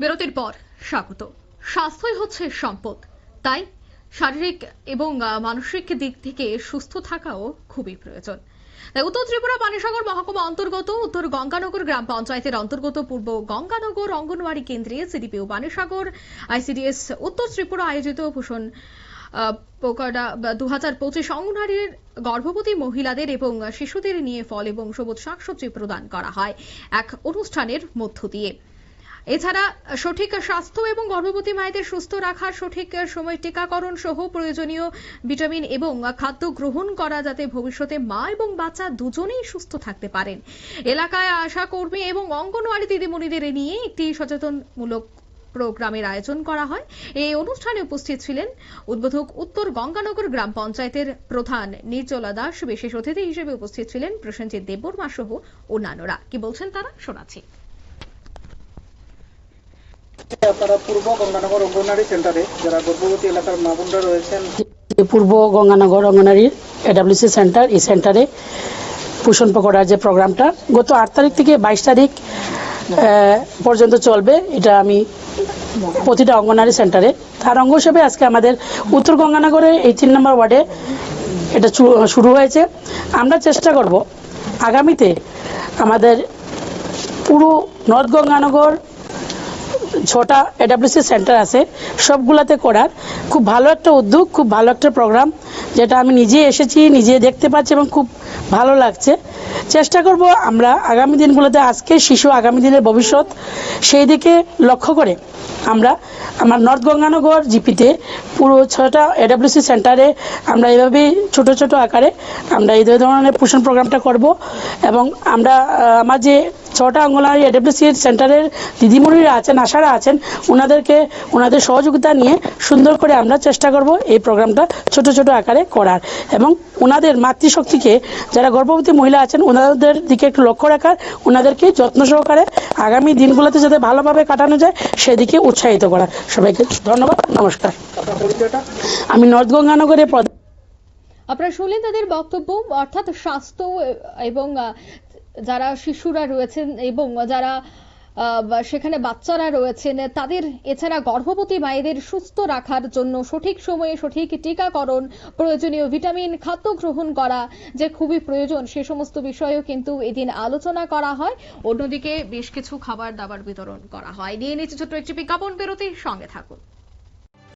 বিরতির পর স্বাগত। স্বাস্থ্যই হচ্ছে সম্পদ, তাই শারীরিক এবং মানসিক দিক থেকে সুস্থ থাকাও খুবই প্রয়োজন। তাই উত্তর ত্রিপুরা পানিসাগর মহকুমা অন্তর্গত উত্তর গঙ্গানগর গ্রাম পঞ্চায়েতের অন্তর্গত পূর্ব গঙ্গানগর অঙ্গনওয়াড়ি কেন্দ্রে সিডিপিও পানিসাগর আইসিডিএস উত্তর ত্রিপুরা আয়োজিত পোষণ পকড়া 2025 অঙ্গনওয়াড়ির গর্ভবতী মহিলাদের এবং শিশুদের নিয়ে ফল এবং সবুজ শাকসবজি প্রদান করা হয় এক অনুষ্ঠানের মধ্য দিয়ে। এছাড়া সঠিক স্বাস্থ্য এবং গর্ভবতী মায়েদের সুস্থ রাখার সঠিক সময় টিকাকরণ সহ প্রয়োজনীয় ভিটামিন এবং খাদ্য গ্রহণ করা, যাতে ভবিষ্যতে মা এবং বাচ্চা দুজনেই সুস্থ থাকতে পারেন। এলাকায় আশা কর্মী এবং অঙ্গনওয়াড়ি দিদিমণিদের নিয়ে একটি সচেতনমূলক প্রোগ্রামের আয়োজন করা হয়। এই অনুষ্ঠানে উপস্থিত ছিলেন উদ্বোধক উত্তর গঙ্গানগর গ্রাম পঞ্চায়েতের প্রধান নির্জলা দাস। বিশেষ অতিথি হিসেবে উপস্থিত ছিলেন প্রসেনজিৎ দেববর্মা সহ অন্যান্যরা। কি বলছেন তারা, শোনাচ্ছি। আপনারা পূর্ব গঙ্গানগর অঙ্গনওয়াড়ি সেন্টারে যারা গর্ভবতী এলাকার মা বোনরা রয়েছেন, পূর্ব গঙ্গানগর অঙ্গনওয়াড়ির এডব্লিউসি সেন্টার, এই সেন্টারে পোষণ পকড়ার যে প্রোগ্রামটা গত 8 তারিখ থেকে 22 তারিখ পর্যন্ত চলবে, এটা আমি প্রতিটা অঙ্গনওয়াড়ি সেন্টারে তার অঙ্গ হিসেবে আজকে আমাদের উত্তর গঙ্গানগরের এই 3 নম্বর ওয়ার্ডে এটা শুরু হয়েছে। আমরা চেষ্টা করব আগামীতে আমাদের পুরো নর্থ গঙ্গানগর 6টা এডব্লিউসি সেন্টার আছে, সবগুলাতে করার খুব ভালো একটা উদ্যোগ, খুব ভালো একটা প্রোগ্রাম, যেটা আমি নিজে এসেছি, নিজে দেখতে পাচ্ছি এবং খুব ভালো লাগছে। চেষ্টা করব আমরা আগামী দিনগুলোতে, আজকে শিশু আগামী দিনের ভবিষ্যৎ, সেই দিকে লক্ষ্য করে আমরা আমার নর্থ গঙ্গানগর জিপিতে পুরো 6টা এডব্লিউসি সেন্টারে আমরা এইভাবেই ছোট ছোট আকারে আমরা এই ধরনের পোষণ প্রোগ্রামটা করব। এবং আমরা আমার যে 6টা অঙ্গনওয়াড়ি এডব্লিউসি সেন্টারের দিদিমণিরা আছেন, আশারা আছেন, ওনাদের সহযোগিতা নিয়ে সুন্দর করে আমরা চেষ্টা করব এই প্রোগ্রামটা ছোট ছোট আকারে করার এবং ওনাদের মাতৃশক্তিকে, যারা গর্ভবতী মহিলা আছেন ওনাদের দিকে একটু লক্ষ্য রাখার, ওনাদেরকে যত্ন সহকারে আগামী দিনগুলোতে যাতে ভালোভাবে কাটানো যায় সেদিকে উৎসাহিত করা। সবাইকে ধন্যবাদ, নমস্কার। আমি নর্থ গঙ্গানগরের আপনারা শুনলেন তাদের বক্তব্য, অর্থাৎ স্বাস্থ্য এবং যারা শিশুরা রয়েছেন এবং যারা সেখানে বাচ্চারা রয়েছেন তাদের, এছাড়া গর্ভবতী মায়েদের সুস্থ রাখার জন্য সঠিক সময়ে সঠিক টিকাকরণ, প্রয়োজনীয় ভিটামিন, খাদ্য গ্রহণ করা যে খুবই প্রয়োজন, সে সমস্ত বিষয়েও কিন্তু এদিন আলোচনা করা হয়। অন্যদিকে বেশ কিছু খাবার দাবার বিতরণ করা হয়। নিয়ে নিচ্ছে ছোট্ট একটি বিজ্ঞাপন বিরতির সঙ্গে থাকুন।